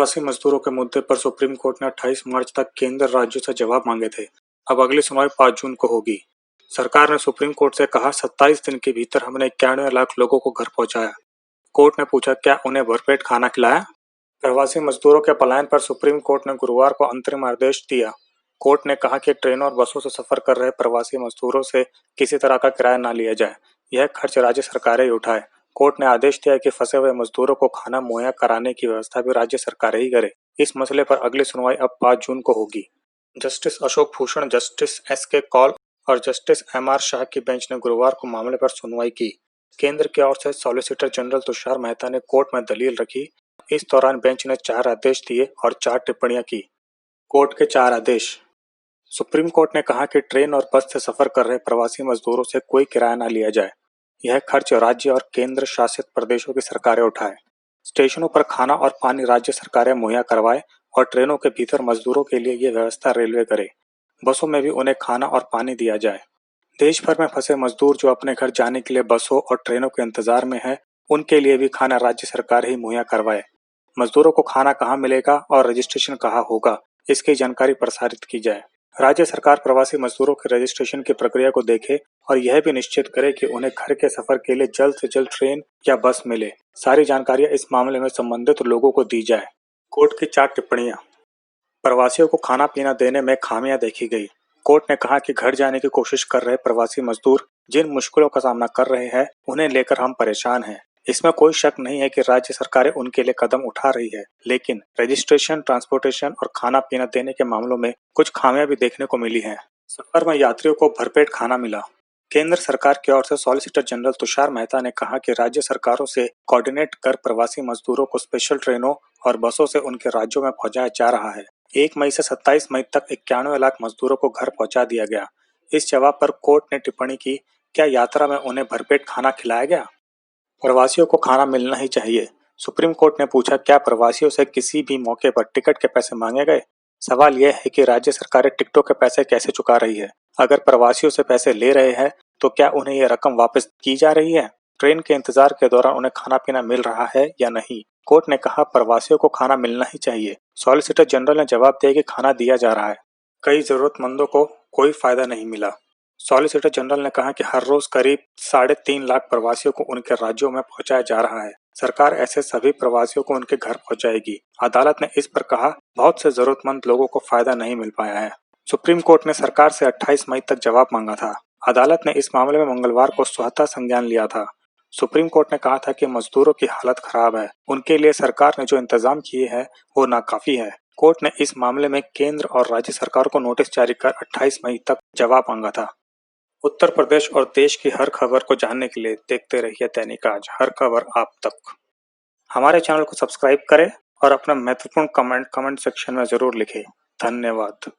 प्रवासी मजदूरों के मुद्दे पर सुप्रीम कोर्ट ने 28 मार्च तक केंद्र राज्यों से जवाब मांगे थे। अब अगली सुनवाई 5 जून को होगी। सरकार ने सुप्रीम कोर्ट से कहा 27 दिन के भीतर हमने 91 लाख लोगों को घर पहुंचाया। कोर्ट ने पूछा क्या उन्हें भरपेट खाना खिलाया। प्रवासी मजदूरों के पलायन पर सुप्रीम कोर्ट ने गुरुवार को अंतरिम आदेश दिया। कोर्ट ने कहा कि ट्रेनों और बसों से सफर कर रहे प्रवासी मजदूरों से किसी तरह का किराया न लिया जाए। यह खर्च राज्य सरकारें ही उठाए। कोर्ट ने आदेश दिया कि फंसे हुए मजदूरों को खाना मुहैया कराने की व्यवस्था भी राज्य सरकारें ही करे। इस मसले पर अगली सुनवाई अब 5 जून को होगी। Justice Ashok Bhushan, justice S K. Kaul और जस्टिस एम.आर. शाह की बेंच ने गुरुवार को मामले पर सुनवाई की। केंद्र की ओर से सॉलिसिटर जनरल तुषार मेहता ने कोर्ट में दलील रखी। इस दौरान बेंच ने 4 आदेश दिए और 4 टिप्पणियां की। कोर्ट के 4 आदेश। सुप्रीम कोर्ट ने कहा कि ट्रेन और बस से सफर कर रहे प्रवासी मजदूरों से कोई किराया न लिया जाए। यह खर्च राज्य और केंद्र शासित प्रदेशों की सरकारें उठाएं। स्टेशनों पर खाना और पानी राज्य सरकारें मुहैया करवाएं और ट्रेनों के भीतर मजदूरों के लिए ये व्यवस्था रेलवे करे। बसों में भी उन्हें खाना और पानी दिया जाए। देश भर में फंसे मजदूर जो अपने घर जाने के लिए बसों और ट्रेनों के इंतजार में हैं, उनके लिए भी खाना राज्य सरकार ही मुहैया करवाए। मजदूरों को खाना कहाँ मिलेगा और रजिस्ट्रेशन कहाँ होगा, इसकी जानकारी प्रसारित की जाए। राज्य सरकार प्रवासी मजदूरों के रजिस्ट्रेशन की प्रक्रिया को देखे और यह भी निश्चित करे कि उन्हें घर के सफर के लिए जल्द से जल्द ट्रेन या बस मिले। सारी जानकारियां इस मामले में संबंधित लोगों को दी जाए। कोर्ट की 4 टिप्पणियां। प्रवासियों को खाना पीना देने में खामियां देखी गई। कोर्ट ने कहा कि घर जाने की कोशिश कर रहे प्रवासी मजदूर जिन मुश्किलों का सामना कर रहे हैं, उन्हें लेकर हम परेशान हैं। इसमें कोई शक नहीं है कि राज्य सरकारें उनके लिए कदम उठा रही है, लेकिन रजिस्ट्रेशन, ट्रांसपोर्टेशन और खाना पीना देने के मामलों में कुछ खामियां भी देखने को मिली हैं। सफर में यात्रियों को भरपेट खाना मिला। केंद्र सरकार की ओर से सॉलिसिटर जनरल तुषार मेहता ने कहा कि राज्य सरकारों से कोऑर्डिनेट कर प्रवासी मजदूरों को स्पेशल ट्रेनों और बसों से उनके राज्यों में पहुंचाया जा रहा है। 1 मई से 27 मई तक 91 लाख मजदूरों को घर पहुंचा दिया गया। इस जवाब पर कोर्ट ने टिप्पणी की, क्या यात्रा में उन्हें भरपेट खाना खिलाया गया? प्रवासियों को खाना मिलना ही चाहिए। सुप्रीम कोर्ट ने पूछा क्या प्रवासियों से किसी भी मौके पर टिकट के पैसे मांगे गए? सवाल यह है कि राज्य सरकारें टिकटों के पैसे कैसे चुका रही है? अगर प्रवासियों से पैसे ले रहे हैं तो क्या उन्हें यह रकम वापस की जा रही है? ट्रेन के इंतजार के दौरान उन्हें खाना पीना मिल रहा है या नहीं? कोर्ट ने कहा प्रवासियों को खाना मिलना ही चाहिए। सॉलिसिटर जनरल ने जवाब दिया कि खाना दिया जा रहा है। कई जरूरतमंदों को कोई फायदा नहीं मिला। सॉलिसिटर जनरल ने कहा कि हर रोज करीब 3.5 लाख प्रवासियों को उनके राज्यों में पहुंचाया जा रहा है। सरकार ऐसे सभी प्रवासियों को उनके घर पहुंचाएगी। अदालत ने इस पर कहा बहुत से जरूरतमंद लोगों को फायदा नहीं मिल पाया है। सुप्रीम कोर्ट ने सरकार से 28 मई तक जवाब मांगा था। अदालत ने इस मामले में मंगलवार को स्वतः संज्ञान लिया था। सुप्रीम कोर्ट ने कहा था कि मजदूरों की हालत खराब है, उनके लिए सरकार ने जो इंतजाम किए हैं वो नाकाफी है। कोर्ट ने इस मामले में केंद्र और राज्य सरकार को नोटिस जारी कर 28 मई तक जवाब मांगा था। उत्तर प्रदेश और देश की हर खबर को जानने के लिए देखते रहिए दैनिक आज, हर खबर आप तक। हमारे चैनल को सब्सक्राइब करें और अपना महत्वपूर्ण कमेंट सेक्शन में जरूर लिखें। धन्यवाद।